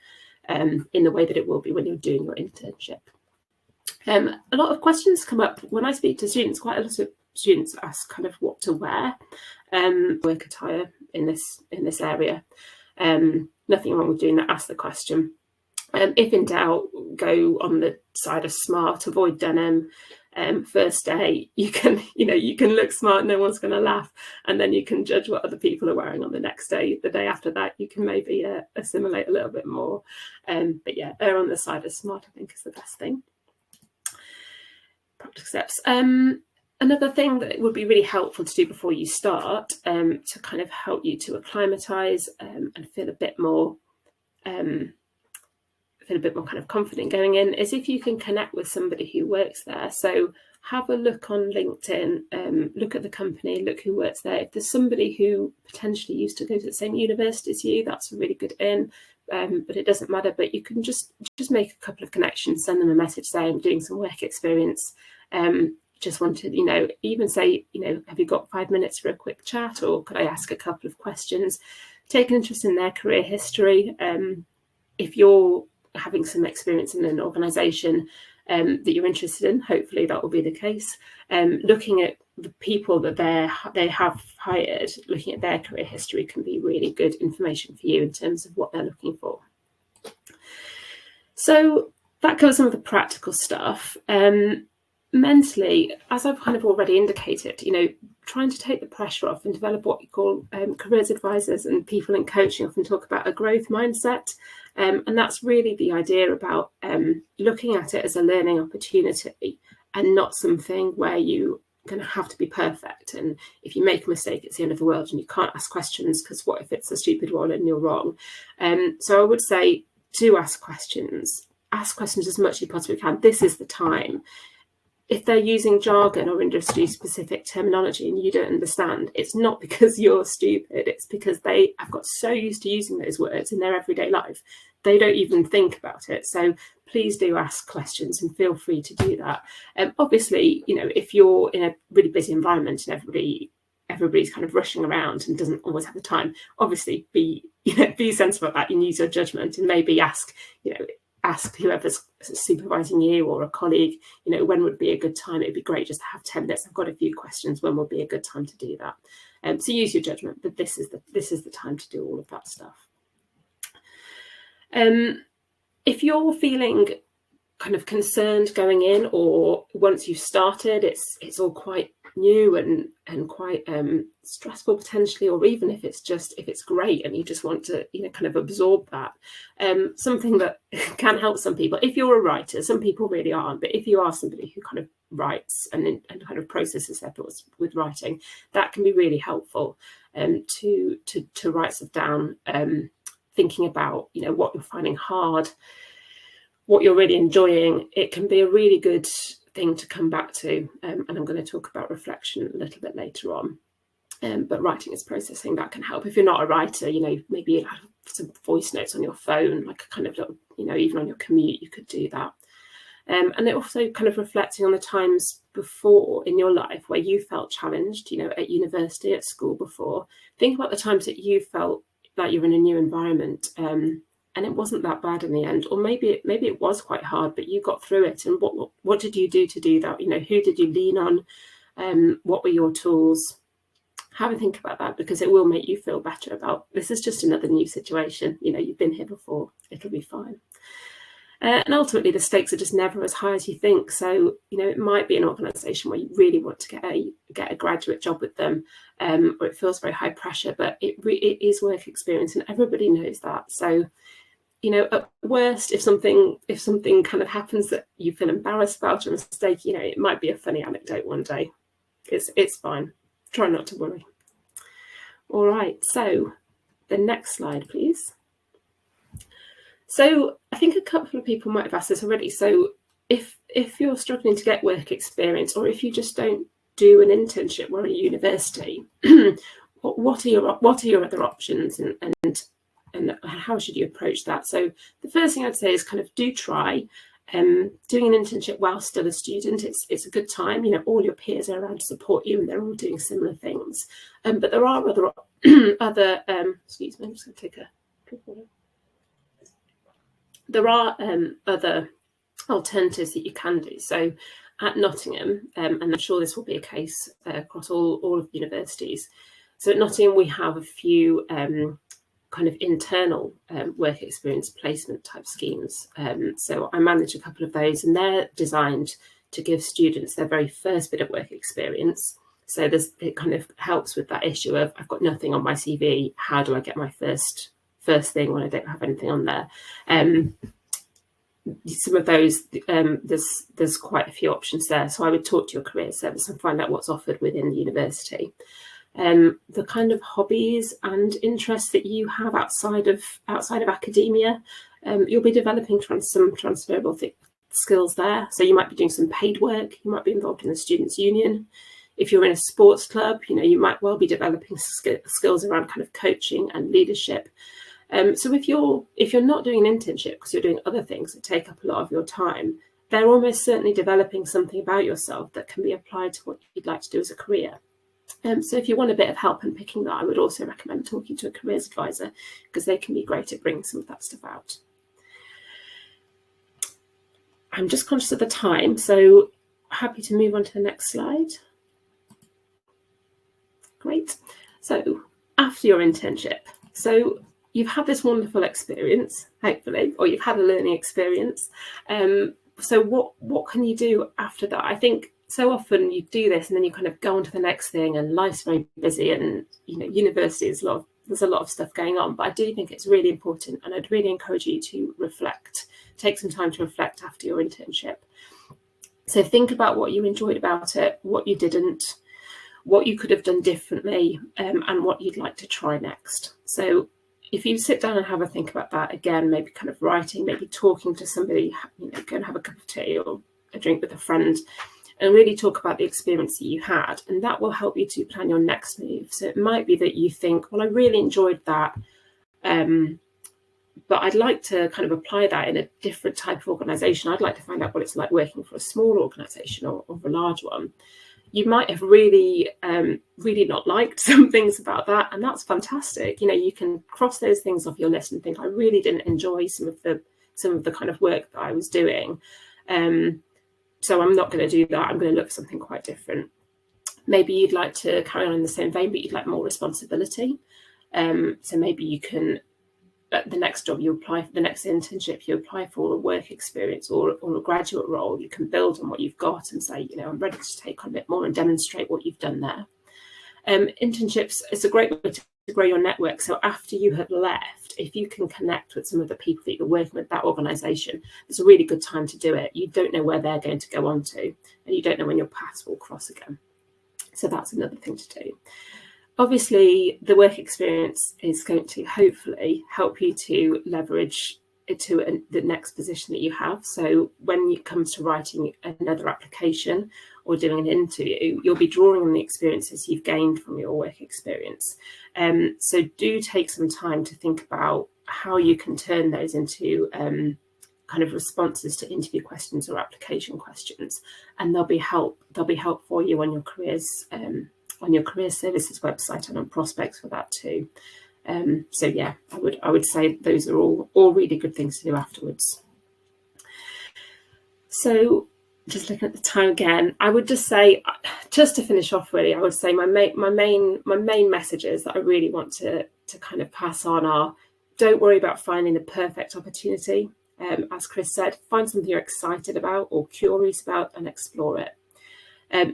in the way that it will be when you're doing your internship. A lot of questions come up when I speak to students. Quite a lot of students ask kind of what to wear, work attire in this area. Nothing wrong with doing that. Ask the question. If in doubt, go on the side of smart. Avoid denim. First day, you can look smart. No one's going to laugh, and then you can judge what other people are wearing on the next day. The day after that, you can maybe assimilate a little bit more. But yeah, err on the side of smart, I think, is the best thing. Practical steps. Another thing that would be really helpful to do before you start, to kind of help you to acclimatise and feel a bit more kind of confident going in, is if you can connect with somebody who works there. So have a look on LinkedIn, look at the company, look who works there. If there's somebody who potentially used to go to the same university as you, that's a really good in. But it doesn't matter. But you can just make a couple of connections, send them a message saying I'm doing some work experience. Just wanted, even say, have you got 5 minutes for a quick chat, or could I ask a couple of questions? Take an interest in their career history. If you're having some experience in an organisation that you're interested in, hopefully that will be the case. Looking at the people that they have hired, looking at their career history can be really good information for you in terms of what they're looking for. So that covers some of the practical stuff. Mentally, as I've kind of already indicated, trying to take the pressure off and develop what you call careers advisors and people in coaching often talk about a growth mindset. And that's really the idea about looking at it as a learning opportunity and not something where you're going to have to be perfect. And if you make a mistake, it's the end of the world and you can't ask questions, because what if it's a stupid one and you're wrong? So I would say, do ask questions. Ask questions as much as you possibly can. This is the time. If they're using jargon or industry-specific terminology and you don't understand, it's not because you're stupid. It's because they have got so used to using those words in their everyday life, they don't even think about it. So please do ask questions and feel free to do that. Obviously, if you're in a really busy environment and everybody's kind of rushing around and doesn't always have the time, obviously be sensible about that. You use your judgment and maybe ask whoever's supervising you or a colleague, when would be a good time? It'd be great just to have 10 minutes. I've got a few questions. When would be a good time to do that? So use your judgment, but this is the time to do all of that stuff. If you're feeling kind of concerned going in, or once you've started, it's all quite new and quite stressful potentially, or even if it's great and you just want to kind of absorb that. Something that can help some people, if you're a writer, some people really aren't, but if you are somebody who kind of writes and kind of processes their thoughts with writing, that can be really helpful to write stuff down, thinking about what you're finding hard, what you're really enjoying. It can be a really good thing to come back to, and I'm going to talk about reflection a little bit later on. But writing is processing, that can help. If you're not a writer, maybe you have some voice notes on your phone, like a kind of little, even on your commute, you could do that. And it also kind of reflecting on the times before in your life where you felt challenged, at university, at school before. Think about the times that you felt like you're in a new environment, and it wasn't that bad in the end, or maybe it was quite hard, but you got through it. And what did you do to do that? Who did you lean on? What were your tools? Have a think about that, because it will make you feel better about, this is just another new situation. You've been here before, it'll be fine. And ultimately, the stakes are just never as high as you think. So, it might be an organisation where you really want to get a graduate job with them, or it feels very high pressure, but it is work experience, and everybody knows that. So, at worst, if something kind of happens that you feel embarrassed about, or a mistake, it might be a funny anecdote one day. It's fine. Try not to worry. All right. So, the next slide, please. So I think a couple of people might have asked this already. So if you're struggling to get work experience, or if you just don't do an internship while at university, what are your other options, and how should you approach that? So the first thing I'd say is kind of do try doing an internship while still a student. It's a good time. All your peers are around to support you, and they're all doing similar things. But there are other excuse me, I'm just going to take a drink of water. There are other alternatives that you can do. So at Nottingham, and I'm sure this will be a case across all of the universities. So at Nottingham, we have a few kind of internal work experience placement type schemes. So I manage a couple of those, and they're designed to give students their very first bit of work experience. So it kind of helps with that issue of, I've got nothing on my CV. How do I get my first thing when I don't have anything on there? Some of those, there's quite a few options there. So I would talk to your career service and find out what's offered within the university. The kind of hobbies and interests that you have outside of academia, you'll be developing some transferable skills there. So you might be doing some paid work. You might be involved in the students' union. If you're in a sports club, you might well be developing skills around kind of coaching and leadership. So if you're not doing an internship because you're doing other things that take up a lot of your time, they're almost certainly developing something about yourself that can be applied to what you'd like to do as a career. So if you want a bit of help in picking that, I would also recommend talking to a careers advisor, because they can be great at bringing some of that stuff out. I'm just conscious of the time, so happy to move on to the next slide. Great. So after your internship, so you've had this wonderful experience, hopefully, or you've had a learning experience. So what can you do after that? I think so often you do this and then you kind of go on to the next thing, and life's very busy, and university is there's a lot of stuff going on. But I do think it's really important, and I'd really encourage you to reflect, take some time to reflect after your internship. So think about what you enjoyed about it, what you didn't, what you could have done differently, and what you'd like to try next. So if you sit down and have a think about that, again, maybe kind of writing, maybe talking to somebody, go and have a cup of tea or a drink with a friend, and really talk about the experience that you had, and that will help you to plan your next move. So it might be that you think, well, I really enjoyed that, but I'd like to kind of apply that in a different type of organisation. I'd like to find out what it's like working for a small organisation or a large one. You might have really not liked some things about that, and that's fantastic. You can cross those things off your list and think, I really didn't enjoy some of the kind of work that I was doing. So I'm not going to do that. I'm going to look for something quite different. Maybe you'd like to carry on in the same vein, but you'd like more responsibility. So maybe you can the next job you apply for, the next internship you apply for, a work experience or a graduate role, you can build on what you've got and say, I'm ready to take on a bit more and demonstrate what you've done there. Internships, it's a great way to grow your network. So after you have left, if you can connect with some of the people that you're working with, that organisation, it's a really good time to do it. You don't know where they're going to go on to, and you don't know when your paths will cross again. So that's another thing to do. Obviously, the work experience is going to hopefully help you to leverage it to the next position that you have. So when it comes to writing another application or doing an interview, you'll be drawing on the experiences you've gained from your work experience. So do take some time to think about how you can turn those into kind of responses to interview questions or application questions, and they'll be help for you on your careers on your career services website and on prospects for that too. So yeah, I would say those are all really good things to do afterwards. So just looking at the time again, I would just say, just to finish off really, I would say my main messages that I really want to kind of pass on are: don't worry about finding the perfect opportunity. As Chris said, find something you're excited about or curious about and explore it.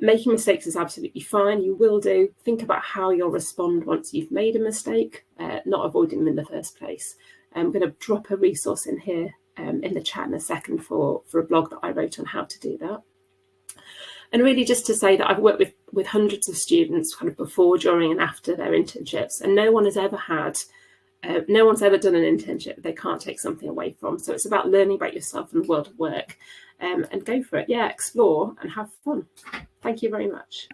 Making mistakes is absolutely fine. You will do. Think about how you'll respond once you've made a mistake, not avoiding them in the first place. I'm going to drop a resource in here in the chat in a second for a blog that I wrote on how to do that. And really just to say that I've worked with hundreds of students kind of before, during and after their internships, and no one has ever had no one's ever done an internship they can't take something away from. So it's about learning about yourself and the world of work, and go for it. Yeah, explore and have fun. Thank you very much.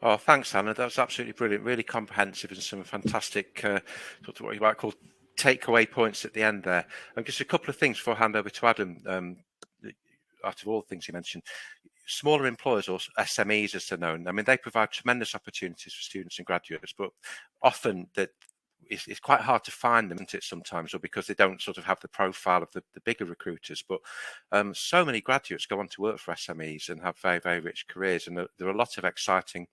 Oh, thanks, Anna. That was absolutely brilliant, really comprehensive, and some fantastic sort of what you might call takeaway points at the end there. And just a couple of things before I hand over to Adam. Out of all the things you mentioned, smaller employers, or SMEs as they're known, I mean, they provide tremendous opportunities for students and graduates, but often that it's quite hard to find them, isn't it, sometimes, or because they don't sort of have the profile of the bigger recruiters. But so many graduates go on to work for SMEs and have very, very rich careers, and there are a lot of exciting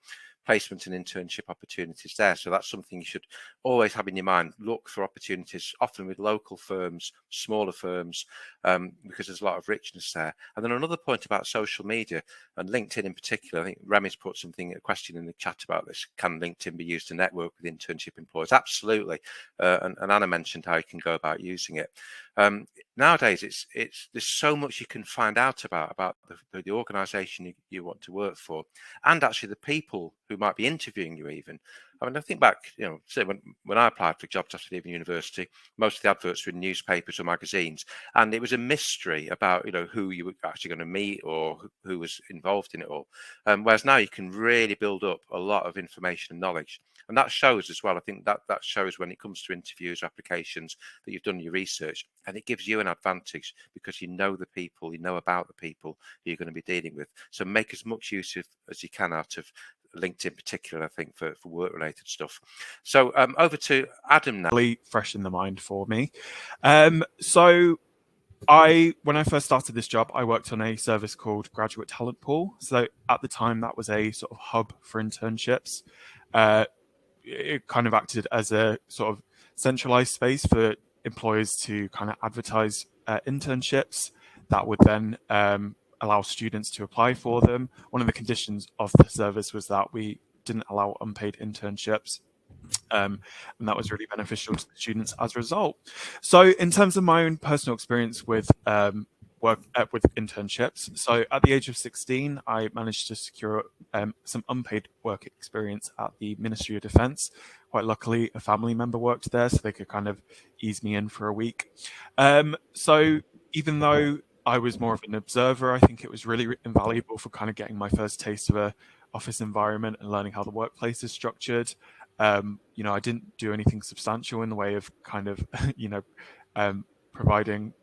placement and internship opportunities there. So that's something you should always have in your mind. Look for opportunities, often with local firms, smaller firms, because there's a lot of richness there. And then another point about social media and LinkedIn in particular. I think Remy's put a question in the chat about this. Can LinkedIn be used to network with internship employers? Absolutely. And Anna mentioned how you can go about using it. Nowadays, there's so much you can find out about the organisation you want to work for, and actually the people who might be interviewing you even. I mean, I think back, say when I applied for jobs after leaving university, most of the adverts were in newspapers or magazines, and it was a mystery about, who you were actually going to meet or who was involved in it all. Whereas now you can really build up a lot of information and knowledge. And that shows as well. I think that shows when it comes to interviews or applications that you've done your research, and it gives you an advantage because you know the people, you know about the people who you're going to be dealing with. So make as much use as you can out of LinkedIn in particular, I think, for work-related stuff. So over to Adam now. Really fresh in the mind for me. So when I first started this job, I worked on a service called Graduate Talent Pool. So at the time, that was a sort of hub for internships. It kind of acted as a sort of centralized space for employers to kind of advertise internships that would then allow students to apply for them. One of the conditions of the service was that we didn't allow unpaid internships. And that was really beneficial to the students as a result. So in terms of my own personal experience with work with internships, so at the age of 16, I managed to secure some unpaid work experience at the Ministry of Defence. Quite luckily, a family member worked there, so they could kind of ease me in for a week. So even though I was more of an observer, I think it was really invaluable for kind of getting my first taste of a office environment and learning how the workplace is structured. I didn't do anything substantial in the way of kind of, providing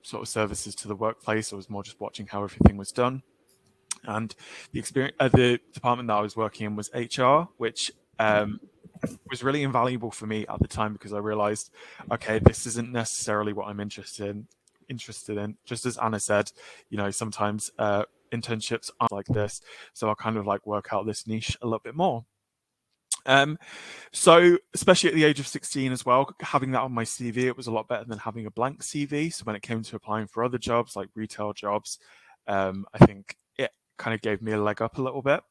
sort of services to the workplace. I was more just watching how everything was done. And the department that I was working in was HR, which was really invaluable for me at the time because I realized, okay, this isn't necessarily what I'm interested in. Just as Anna said, sometimes internships aren't like this. So I'll kind of like work out this niche a little bit more. So especially at the age of 16 as well, having that on my CV, it was a lot better than having a blank CV. So when it came to applying for other jobs like retail jobs, I think it kind of gave me a leg up a little bit.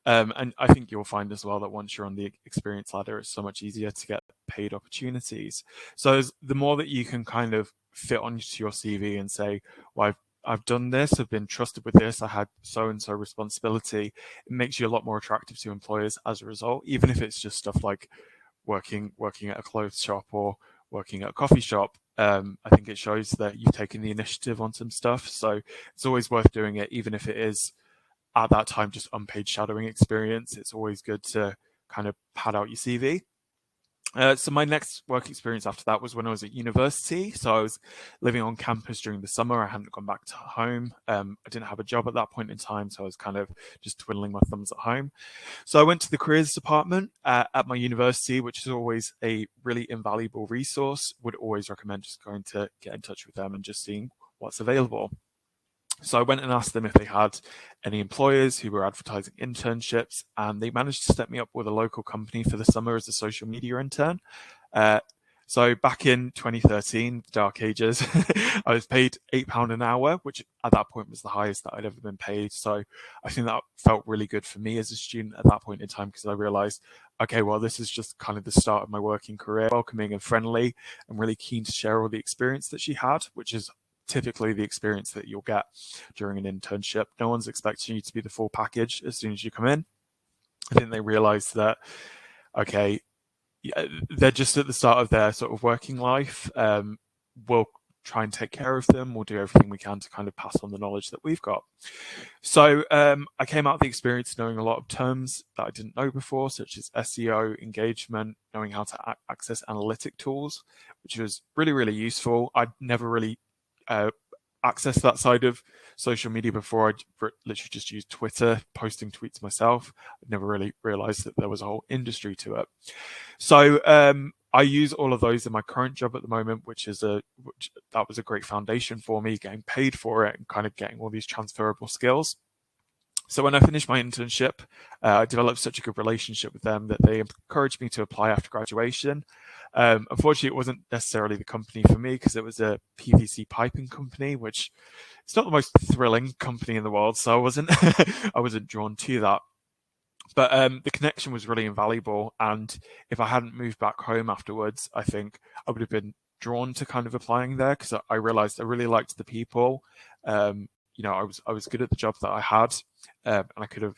And I think you'll find as well that once you're on the experience ladder, it's so much easier to get paid opportunities. So the more that you can kind of fit onto your CV and say, well, I've done this, I've been trusted with this, I had so-and-so responsibility, it makes you a lot more attractive to employers as a result, even if it's just stuff like working at a clothes shop or working at a coffee shop. I think it shows that you've taken the initiative on some stuff. So it's always worth doing it, even if it is at that time just unpaid shadowing experience. It's always good to kind of pad out your CV. So my next work experience after that was when I was at university. So I was living on campus during the summer. I hadn't gone back to home. I didn't have a job at that point in time, so I was kind of just twiddling my thumbs at home. So I went to the careers department at my university, which is always a really invaluable resource. Would always recommend just going to get in touch with them and just seeing what's available. So I went and asked them if they had any employers who were advertising internships, and they managed to set me up with a local company for the summer as a social media intern. So back in 2013, the dark ages, I was paid £8 an hour, which at that point was the highest that I'd ever been paid. So I think that felt really good for me as a student at that point in time, because I realized, okay, well, this is just kind of the start of my working career. Welcoming and friendly. I'm really keen to share all the experience that she had, which is typically the experience that you'll get during an internship. No one's expecting you to be the full package as soon as you come in. I think they realize that, okay, they're just at the start of their sort of working life. We'll try and take care of them. We'll do everything we can to kind of pass on the knowledge that we've got. So I came out of the experience knowing a lot of terms that I didn't know before, such as SEO, engagement, knowing how to access analytic tools, which was really, really useful. I'd never really access that side of social media before. I literally just used Twitter, posting tweets myself. I'd never really realized that there was a whole industry to it. So I use all of those in my current job at the moment, which that was a great foundation for me, getting paid for it and kind of getting all these transferable skills. So when I finished my internship, I developed such a good relationship with them that they encouraged me to apply after graduation. Unfortunately, it wasn't necessarily the company for me because it was a PVC piping company, which it's not the most thrilling company in the world. So I wasn't drawn to that. But the connection was really invaluable. And if I hadn't moved back home afterwards, I think I would have been drawn to kind of applying there, because I realized I really liked the people. I was good at the job that I had, and I could have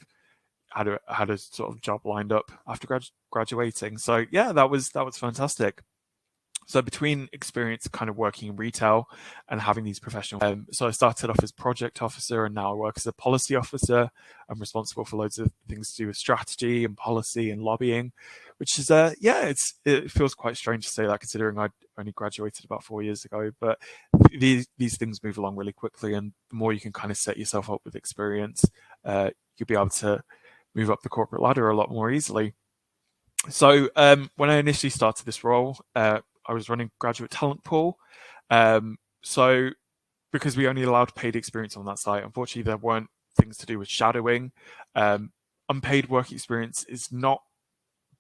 had a sort of job lined up after graduating. So yeah, that was fantastic. So between experience kind of working in retail and having these professional, so I started off as project officer and now I work as a policy officer. I'm responsible for loads of things to do with strategy and policy and lobbying, which is it feels quite strange to say that considering I only graduated about 4 years ago. But these things move along really quickly, and the more you can kind of set yourself up with experience, you'll be able to move up the corporate ladder a lot more easily. So when I initially started this role, I was running graduate talent pool. So because we only allowed paid experience on that site, unfortunately, there weren't things to do with shadowing. Unpaid work experience is not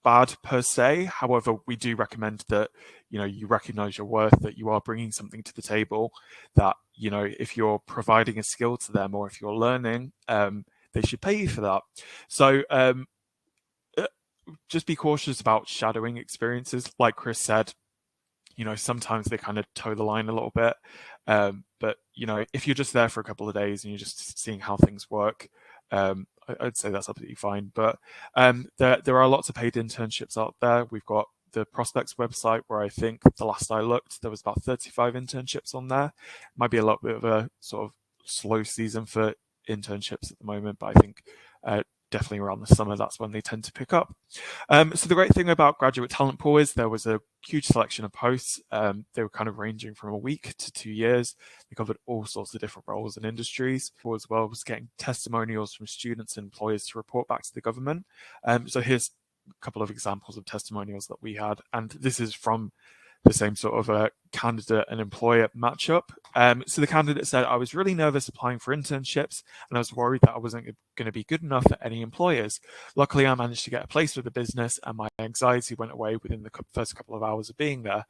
bad per se. However, we do recommend that, you recognize your worth, that you are bringing something to the table, that, if you're providing a skill to them or if you're learning, they should pay you for that. So just be cautious about shadowing experiences. Like Chris said, sometimes they kind of toe the line a little bit. But, if you're just there for a couple of days and you're just seeing how things work, I'd say that's absolutely fine. But there are lots of paid internships out there. We've got the Prospects website, where I think the last I looked, there was about 35 internships on there. Might be a little bit of a sort of slow season for internships at the moment, but I think definitely around the summer, that's when they tend to pick up. So the great thing about Graduate Talent Pool is there was a huge selection of posts. They were kind of ranging from a week to 2 years. They covered all sorts of different roles and industries. As well was getting testimonials from students and employers to report back to the government. So here's a couple of examples of testimonials that we had. And this is from the same sort of candidate and employer matchup. So the candidate said, I was really nervous applying for internships and I was worried that I wasn't going to be good enough at any employers. Luckily, I managed to get a place with the business and my anxiety went away within the first couple of hours of being there.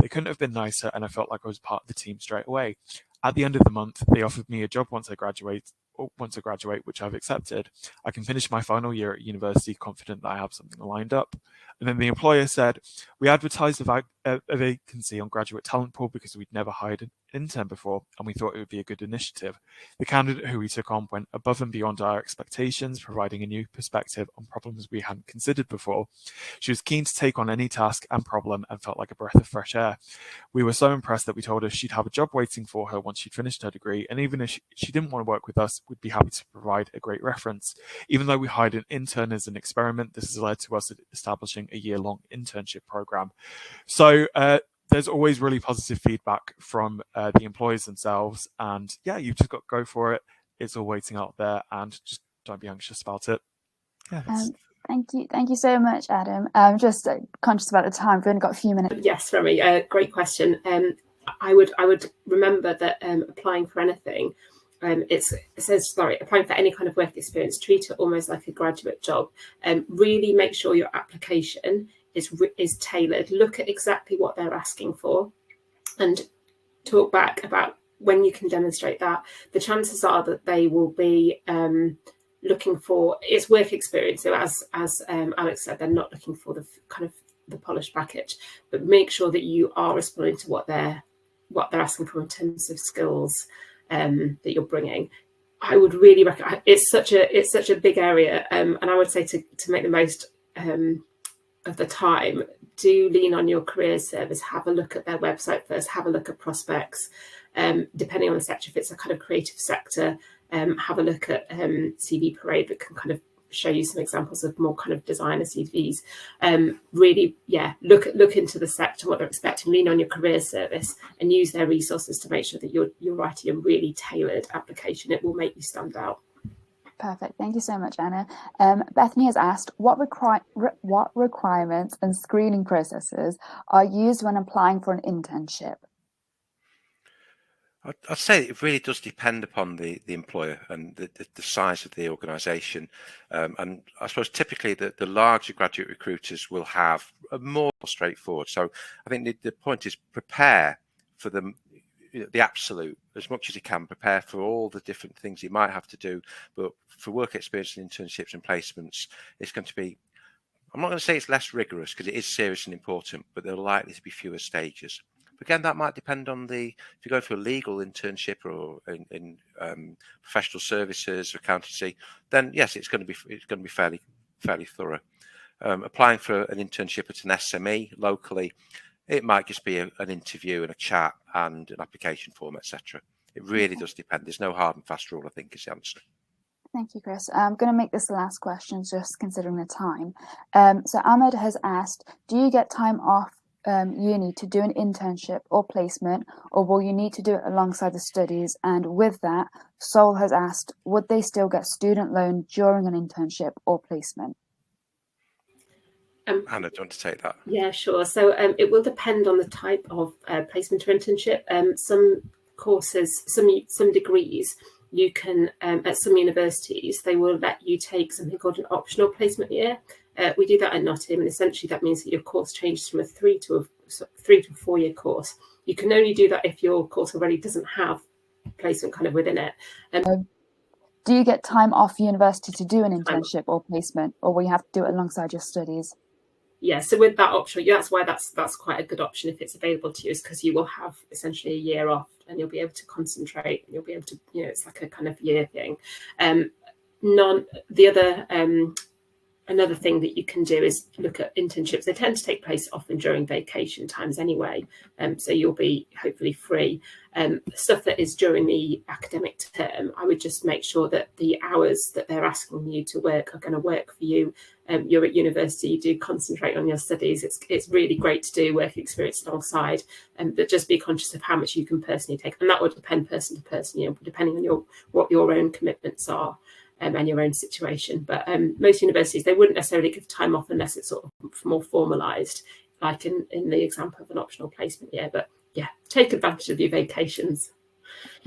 They couldn't have been nicer and I felt like I was part of the team straight away. At the end of the month, they offered me a job once I graduate, which I've accepted. I can finish my final year at university confident that I have something lined up. And then the employer said, we advertised a vacancy on Graduate Talent Pool because we'd never hired an intern before, and we thought it would be a good initiative. The candidate who we took on went above and beyond our expectations, providing a new perspective on problems we hadn't considered before. She was keen to take on any task and problem and felt like a breath of fresh air. We were so impressed that we told her she'd have a job waiting for her once she'd finished her degree, and even if she didn't want to work with us, we'd be happy to provide a great reference. Even though we hired an intern as an experiment, this has led to us establishing a year-long internship program. So there's always really positive feedback from the employers themselves, and yeah, you've just got to go for it. It's all waiting out there, and just don't be anxious about it. Yeah. Thank you so much, Adam. I'm just conscious about the time. We've only got a few minutes. Yes, Remy, great question. I would remember that applying for anything, it says applying for any kind of work experience, treat it almost like a graduate job. Really make sure your application is tailored. Look at exactly what they're asking for, and talk back about when you can demonstrate that. The chances are that they will be looking for it's work experience. So as Alex said, they're not looking for the kind of the polished package, but make sure that you are responding to what they're asking for in terms of skills that you're bringing. I would really recommend. It's such a big area, and I would say to make the most of the time, do lean on your career service. Have a look at their website first. Have a look at prospects. Depending on the sector, if it's a kind of creative sector, have a look at CV Parade that can kind of show you some examples of more kind of designer CVs. Really, look into the sector, what they're expecting. Lean on your career service and use their resources to make sure that you're writing a really tailored application. It will make you stand out. Perfect. Thank you so much, Anna. Bethany has asked, what requirements and screening processes are used when applying for an internship? I'd say it really does depend upon the employer and the size of the organisation. And I suppose typically the larger graduate recruiters will have a more straightforward. So I think the point is prepare for the absolute as much as you can. Prepare for all the different things you might have to do. But for work experience and internships and placements, it's going to be, I'm not going to say it's less rigorous because it is serious and important, but there are likely to be fewer stages. Again, that might depend on if you go for a legal internship or in professional services or accountancy, then yes, it's going to be fairly thorough. Applying for an internship at an SME locally, it might just be an interview and a chat and an application form, etc. It really does depend. There's no hard and fast rule, I think, is the answer. Thank you, Chris. I'm going to make this the last question, just considering the time. So Ahmed has asked, do you get time off uni to do an internship or placement, or will you need to do it alongside the studies? And with that, Sol has asked, would they still get student loan during an internship or placement? Hannah, do you want to take that? Yeah, sure. So it will depend on the type of placement or internship. Some courses, some degrees, you can, at some universities, they will let you take something called an optional placement year. We do that at Nottingham, and essentially that means that your course changes from a 3 to a 4 year course. You can only do that if your course already doesn't have placement kind of within it. Do you get time off university to do an internship or placement, or will you have to do it alongside your studies? Yeah, so with that option, that's why that's quite a good option if it's available to you, is because you will have essentially a year off and you'll be able to concentrate and you'll be able to, it's like a kind of year thing. Another thing that you can do is look at internships. They tend to take place often during vacation times anyway, so you'll be hopefully free. Stuff that is during the academic term, I would just make sure that the hours that they're asking you to work are going to work for you. You're at university, you do concentrate on your studies. It's really great to do work experience alongside, but just be conscious of how much you can personally take. And that would depend person to person, depending on what your own commitments are. And your own situation, but most universities, they wouldn't necessarily give time off unless it's sort of more formalised. like in the example of an optional placement year. But yeah, take advantage of your vacations.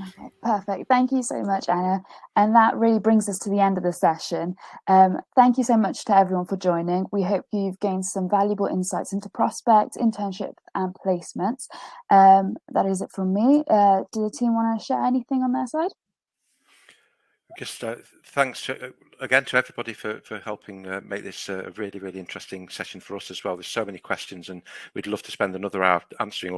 Okay, perfect. Thank you so much, Anna. And that really brings us to the end of the session. Thank you so much to everyone for joining. We hope you've gained some valuable insights into prospects, internships and placements. That is it from me. Do the team want to share anything on their side? Just thanks again to everybody for helping make this a really, really interesting session for us as well. There's so many questions and we'd love to spend another hour answering all of